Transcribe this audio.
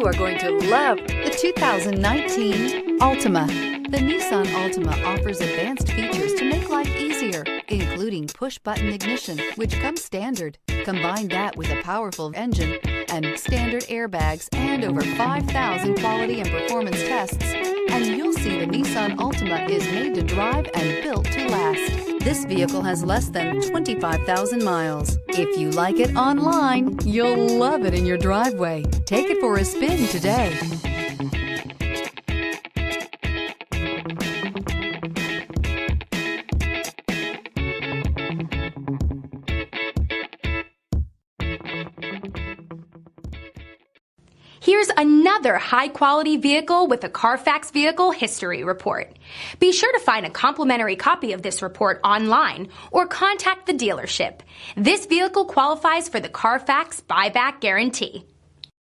You are going to love the 2019 Altima. The Nissan Altima offers advanced features to make life easier, including push-button ignition, which comes standard. Combine that with a powerful engine and standard airbags and over 5,000 quality and performance tests, and you'll see the Nissan Altima is made to drive and built to last. This vehicle has less than 25,000 miles. If you like it online, you'll love it in your driveway. Take it for a spin today. Here's another high-quality vehicle with a Carfax Vehicle History Report. Be sure to find a complimentary copy of this report online or contact the dealership. This vehicle qualifies for the Carfax Buyback Guarantee.